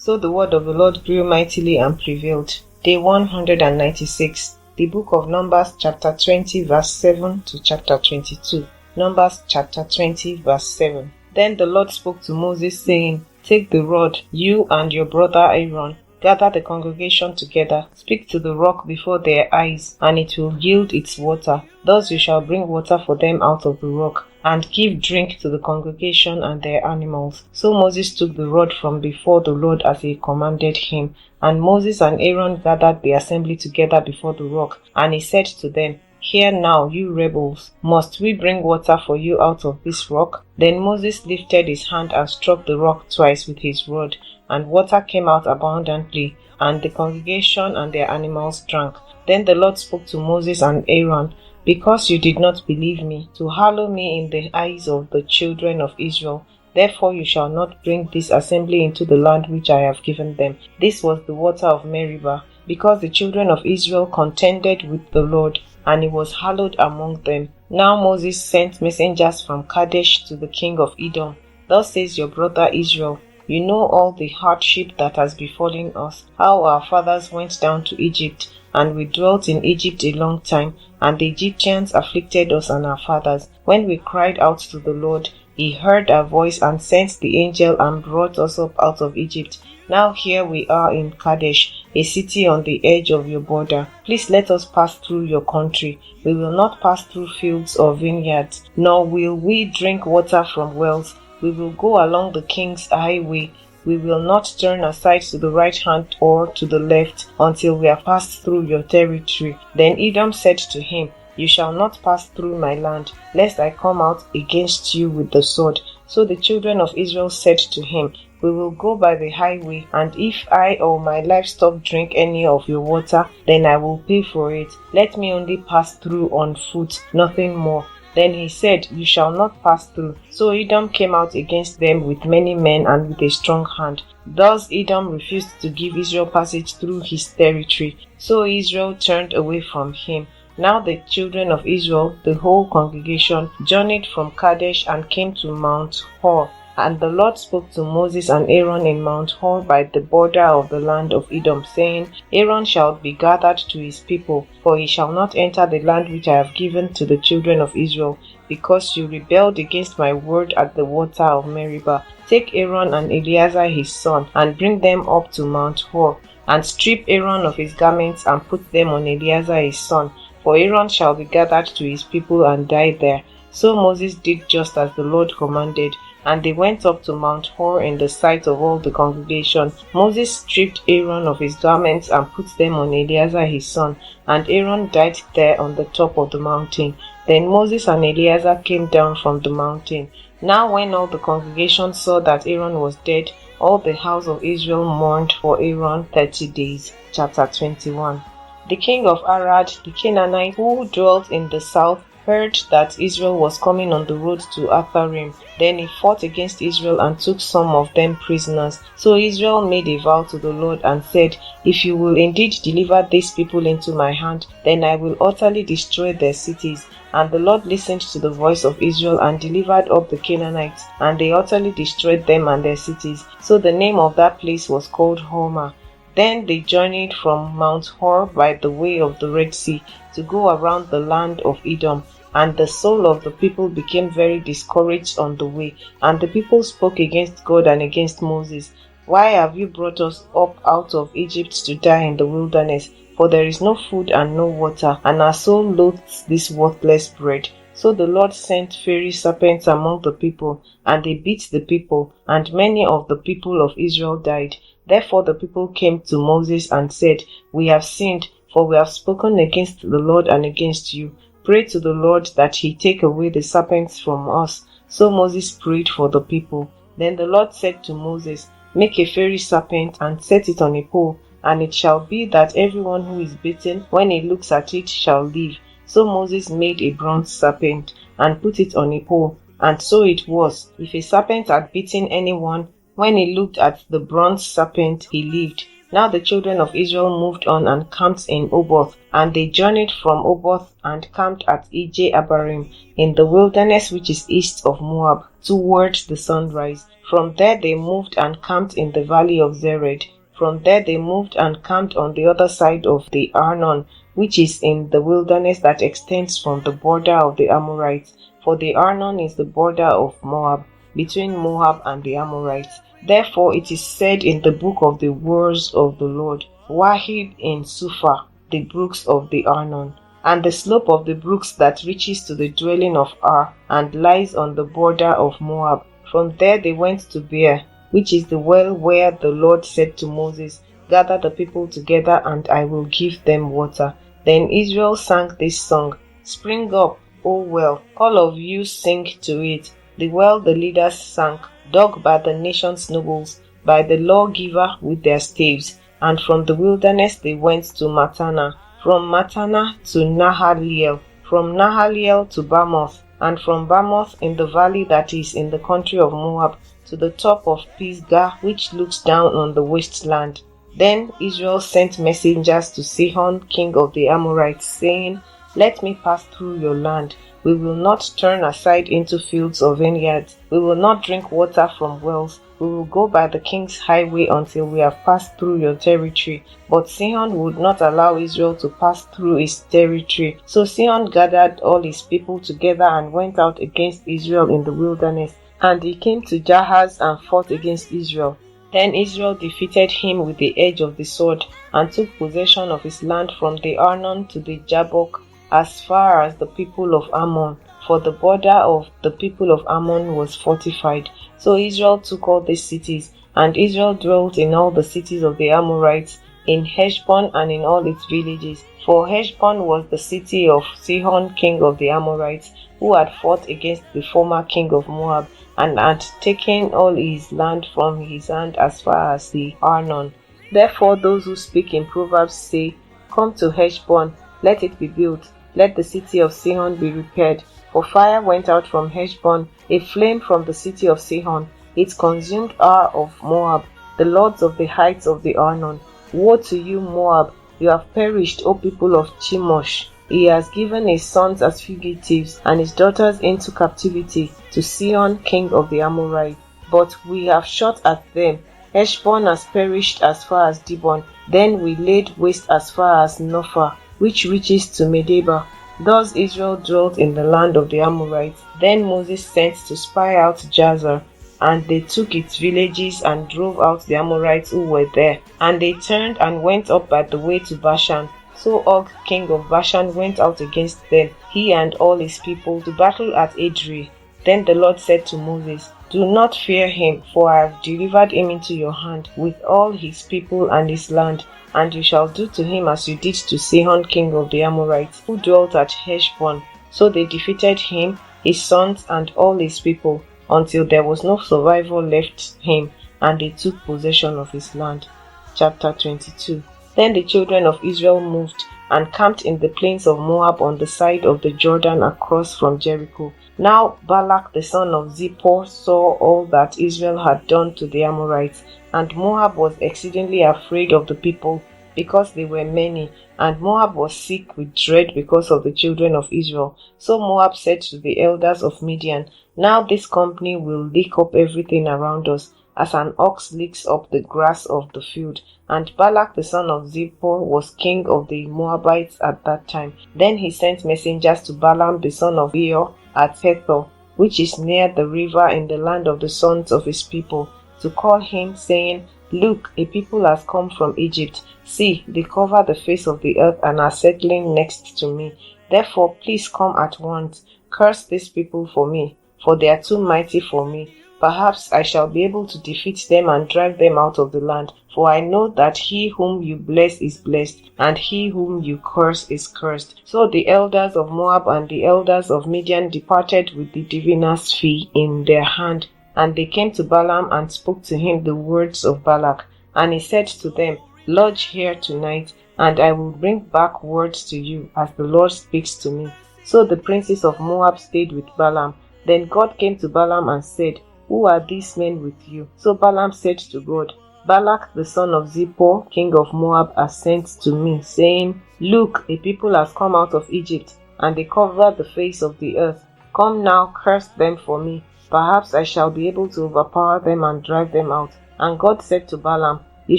So the word of the Lord grew mightily and prevailed. Day 196. The book of Numbers chapter 20 verse 7 to chapter 22. Numbers chapter 20 verse 7. Then the Lord spoke to Moses, saying, Take the rod, you and your brother Aaron, gather the congregation together, speak to the rock before their eyes, and it will yield its water. Thus you shall bring water for them out of the rock, and give drink to the congregation and their animals. So Moses took the rod from before the Lord as he commanded him. And Moses and Aaron gathered the assembly together before the rock, and he said to them, Hear now, you rebels, must we bring water for you out of this rock? Then Moses lifted his hand and struck the rock twice with his rod, and water came out abundantly, and the congregation and their animals drank. Then the Lord spoke to Moses and Aaron, Because you did not believe me, to hallow me in the eyes of the children of Israel, therefore you shall not bring this assembly into the land which I have given them. This was the water of Meribah, because the children of Israel contended with the Lord, and he was hallowed among them. Now Moses sent messengers from Kadesh to the king of Edom. Thus says your brother Israel, You know all the hardship that has befallen us, how our fathers went down to Egypt, and we dwelt in Egypt a long time, and the Egyptians afflicted us and our fathers. When we cried out to the Lord, he heard our voice and sent the angel and brought us up out of Egypt. Now here we are in Kadesh, a city on the edge of your border. Please let us pass through your country. We will not pass through fields or vineyards, nor will we drink water from wells. We will go along the king's highway. We will not turn aside to the right hand or to the left until we have passed through your territory. Then Edom said to him, You shall not pass through my land, lest I come out against you with the sword. So the children of Israel said to him, We will go by the highway, and if I or my livestock drink any of your water, then I will pay for it. Let me only pass through on foot, nothing more. Then he said, You shall not pass through. So Edom came out against them with many men and with a strong hand. Thus Edom refused to give Israel passage through his territory. So Israel turned away from him. Now the children of Israel, the whole congregation, journeyed from Kadesh and came to Mount Hor. And the Lord spoke to Moses and Aaron in Mount Hor by the border of the land of Edom, saying, Aaron shall be gathered to his people, for he shall not enter the land which I have given to the children of Israel, because you rebelled against my word at the water of Meribah. Take Aaron and Eleazar his son, and bring them up to Mount Hor, and strip Aaron of his garments, and put them on Eleazar his son, for Aaron shall be gathered to his people and die there. So Moses did just as the Lord commanded, and they went up to Mount Hor in the sight of all the congregation. Moses stripped Aaron of his garments and put them on Eleazar his son, and Aaron died there on the top of the mountain. Then Moses and Eleazar came down from the mountain. Now when all the congregation saw that Aaron was dead, all the house of Israel mourned for Aaron 30 days. Chapter 21. The king of Arad, the Canaanite, who dwelt in the south, heard that Israel was coming on the road to Atharim. Then he fought against Israel and took some of them prisoners. So Israel made a vow to the Lord and said, If you will indeed deliver these people into my hand, then I will utterly destroy their cities. And the Lord listened to the voice of Israel and delivered up the Canaanites, and they utterly destroyed them and their cities. So the name of that place was called Hormah. Then they journeyed from Mount Hor by the way of the Red Sea to go around the land of Edom. And the soul of the people became very discouraged on the way. And the people spoke against God and against Moses. Why have you brought us up out of Egypt to die in the wilderness? For there is no food and no water, and our soul loathes this worthless bread. So the Lord sent fiery serpents among the people, and they bit the people, and many of the people of Israel died. Therefore the people came to Moses and said, We have sinned, for we have spoken against the Lord and against you. Pray to the Lord that he take away the serpents from us. So Moses prayed for the people. Then the Lord said to Moses, Make a fiery serpent and set it on a pole, and it shall be that everyone who is bitten, when he looks at it, shall live. So Moses made a bronze serpent and put it on a pole. And so it was, if a serpent had bitten anyone, when he looked at the bronze serpent, he lived. Now the children of Israel moved on and camped in Oboth, and they journeyed from Oboth and camped at Ije-Abarim in the wilderness which is east of Moab, towards the sunrise. From there they moved and camped in the valley of Zered. From there they moved and camped on the other side of the Arnon, which is in the wilderness that extends from the border of the Amorites. For the Arnon is the border of Moab, between Moab and the Amorites. Therefore it is said in the book of the words of the Lord, Wahib in Suphah, the brooks of the Arnon, and the slope of the brooks that reaches to the dwelling of Ar, and lies on the border of Moab. From there they went to Beer, which is the well where the Lord said to Moses, Gather the people together, and I will give them water. Then Israel sang this song, Spring up, O well, all of you sing to it. The well the leaders sank, dug by the nation's nobles, by the lawgiver with their staves. And from the wilderness they went to Matana, from Matana to Nahaliel, from Nahaliel to Bamoth, and from Bamoth in the valley that is in the country of Moab, to the top of Pisgah, which looks down on the wasteland. Then Israel sent messengers to Sihon, king of the Amorites, saying, Let me pass through your land. We will not turn aside into fields or vineyards. We will not drink water from wells. We will go by the king's highway until we have passed through your territory. But Sihon would not allow Israel to pass through his territory. So Sihon gathered all his people together and went out against Israel in the wilderness. And he came to Jahaz and fought against Israel. Then Israel defeated him with the edge of the sword, and took possession of his land from the Arnon to the Jabbok, as far as the people of Ammon, for the border of the people of Ammon was fortified. So Israel took all these cities, and Israel dwelt in all the cities of the Amorites, in Heshbon and in all its villages. For Heshbon was the city of Sihon, king of the Amorites, who had fought against the former king of Moab, and had taken all his land from his hand as far as the Arnon. Therefore those who speak in Proverbs say, Come to Heshbon, let it be built, let the city of Sihon be repaired. For fire went out from Heshbon, a flame from the city of Sihon. It consumed Ar of Moab, the lords of the heights of the Arnon. Woe to you, Moab! You have perished, O people of Chemosh. He has given his sons as fugitives, and his daughters into captivity, to Sihon, king of the Amorites. But we have shot at them. Heshbon has perished as far as Dibon. Then we laid waste as far as Nophah, which reaches to Medeba. Thus Israel dwelt in the land of the Amorites. Then Moses sent to spy out Jazer, and they took its villages and drove out the Amorites who were there. And they turned and went up by the way to Bashan. So Og, king of Bashan, went out against them, he and all his people, to battle at Edrei. Then the Lord said to Moses, Do not fear him, for I have delivered him into your hand, with all his people and his land. And you shall do to him as you did to Sihon, king of the Amorites, who dwelt at Heshbon. So they defeated him, his sons, and all his people, until there was no survivor left him, and they took possession of his land. Chapter 22. Then the children of Israel moved and camped in the plains of Moab on the side of the Jordan across from Jericho. Now Balak the son of Zippor saw all that Israel had done to the Amorites, and Moab was exceedingly afraid of the people, because they were many, and Moab was sick with dread because of the children of Israel. So Moab said to the elders of Midian, Now this company will lick up everything around us, as an ox licks up the grass of the field. And Balak the son of Zippor was king of the Moabites at that time. Then he sent messengers to Balaam the son of Beor at Pethor, which is near the river in the land of the sons of his people, to call him, saying, Look, a people has come from Egypt. See, they cover the face of the earth and are settling next to me. Therefore, please come at once. Curse these people for me, for they are too mighty for me. Perhaps I shall be able to defeat them and drive them out of the land. For I know that he whom you bless is blessed, and he whom you curse is cursed. So the elders of Moab and the elders of Midian departed with the diviner's fee in their hand. And they came to Balaam and spoke to him the words of Balak. And he said to them, Lodge here tonight, and I will bring back words to you, as the Lord speaks to me. So the princes of Moab stayed with Balaam. Then God came to Balaam and said, Who are these men with you? So Balaam said to God, Balak the son of Zippor, king of Moab, has sent to me, saying, Look, a people has come out of Egypt, and they cover the face of the earth. Come now, curse them for me. Perhaps I shall be able to overpower them and drive them out. And God said to Balaam, You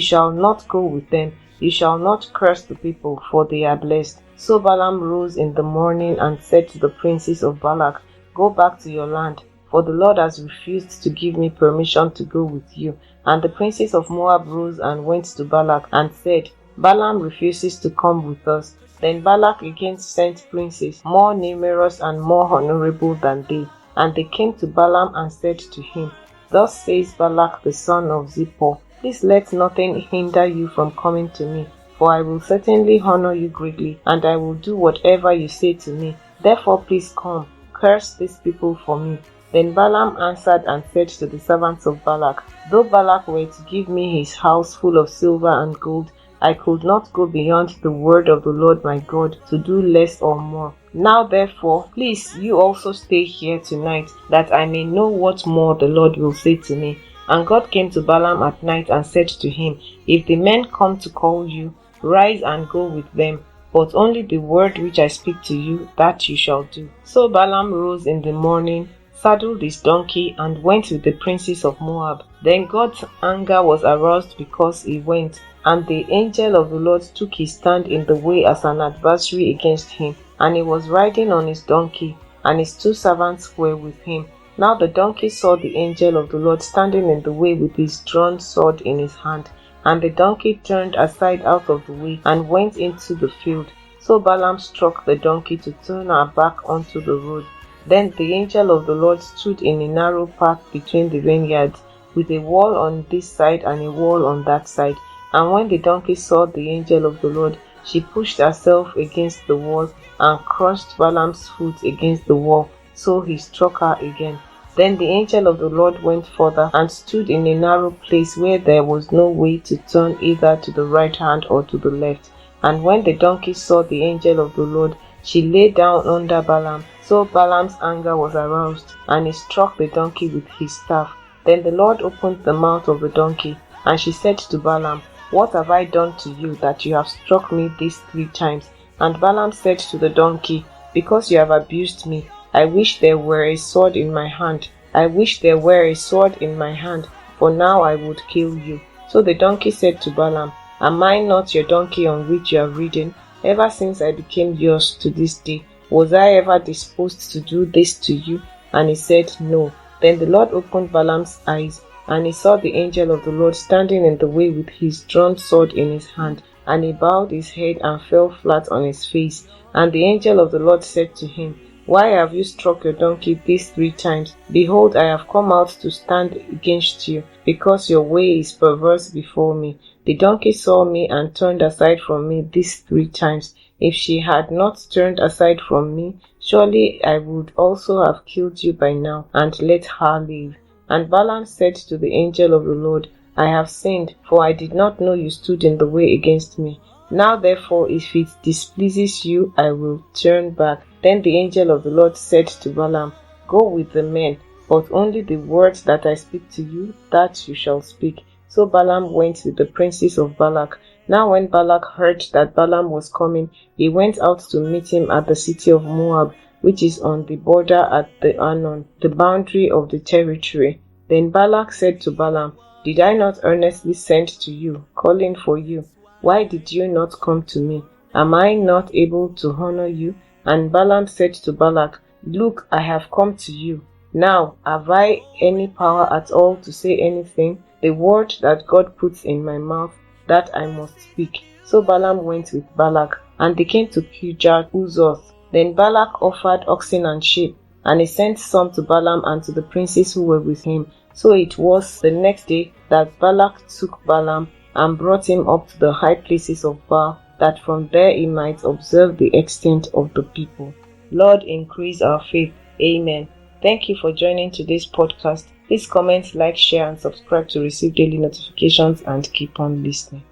shall not go with them. You shall not curse the people, for they are blessed. So Balaam rose in the morning and said to the princes of Balak, Go back to your land, for the Lord has refused to give me permission to go with you. And the princes of Moab rose and went to Balak and said, Balaam refuses to come with us. Then Balak again sent princes, more numerous and more honorable than they. And they came to Balaam and said to him, Thus says Balak the son of Zippor, Please let nothing hinder you from coming to me, for I will certainly honor you greatly, and I will do whatever you say to me. Therefore please come, curse these people for me. Then Balaam answered and said to the servants of Balak, Though Balak were to give me his house full of silver and gold, I could not go beyond the word of the Lord my God to do less or more. Now therefore, please you also stay here tonight, that I may know what more the Lord will say to me. And God came to Balaam at night and said to him, If the men come to call you, rise and go with them, but only the word which I speak to you, that you shall do. So Balaam rose in the morning, saddled his donkey, and went with the princes of Moab. Then God's anger was aroused because he went, and the angel of the Lord took his stand in the way as an adversary against him, and he was riding on his donkey, and his 2 servants were with him. Now the donkey saw the angel of the Lord standing in the way with his drawn sword in his hand, and the donkey turned aside out of the way and went into the field. So Balaam struck the donkey to turn her back onto the road. Then the angel of the Lord stood in a narrow path between the vineyards, with a wall on this side and a wall on that side. And when the donkey saw the angel of the Lord, she pushed herself against the wall and crushed Balaam's foot against the wall, so he struck her again. Then the angel of the Lord went further and stood in a narrow place where there was no way to turn either to the right hand or to the left. And when the donkey saw the angel of the Lord, she lay down under Balaam. So Balaam's anger was aroused, and he struck the donkey with his staff. Then the Lord opened the mouth of the donkey, and she said to Balaam, What have I done to you that you have struck me these 3 times? And Balaam said to the donkey, Because you have abused me, I wish there were a sword in my hand. I wish there were a sword in my hand, for now I would kill you. So the donkey said to Balaam, Am I not your donkey on which you are ridden? Ever since I became yours to this day, was I ever disposed to do this to you? And he said, No. Then the Lord opened Balaam's eyes, and he saw the angel of the Lord standing in the way with his drawn sword in his hand. And he bowed his head and fell flat on his face. And the angel of the Lord said to him, Why have you struck your donkey these 3 times? Behold, I have come out to stand against you, because your way is perverse before me. The donkey saw me and turned aside from me these 3 times. If she had not turned aside from me, surely I would also have killed you by now, and let her live. And Balaam said to the angel of the Lord, I have sinned, for I did not know you stood in the way against me. Now therefore, if it displeases you, I will turn back. Then the angel of the Lord said to Balaam, Go with the men, but only the words that I speak to you, that you shall speak. So Balaam went with the princes of Balak. Now when Balak heard that Balaam was coming, he went out to meet him at the city of Moab, which is on the border at the Arnon, the boundary of the territory. Then Balak said to Balaam, Did I not earnestly send to you, calling for you? Why did you not come to me? Am I not able to honor you? And Balaam said to Balak, Look, I have come to you. Now, have I any power at all to say anything? The word that God puts in my mouth, that I must speak. So Balaam went with Balak, and they came to Kirjath-Huzoth. Then Balak offered oxen and sheep, and he sent some to Balaam and to the princes who were with him. So it was the next day that Balak took Balaam and brought him up to the high places of Baal, that from there he might observe the extent of the people. Lord, increase our faith. Amen. Thank you for joining today's podcast. Please comment, like, share, and subscribe to receive daily notifications, and keep on listening.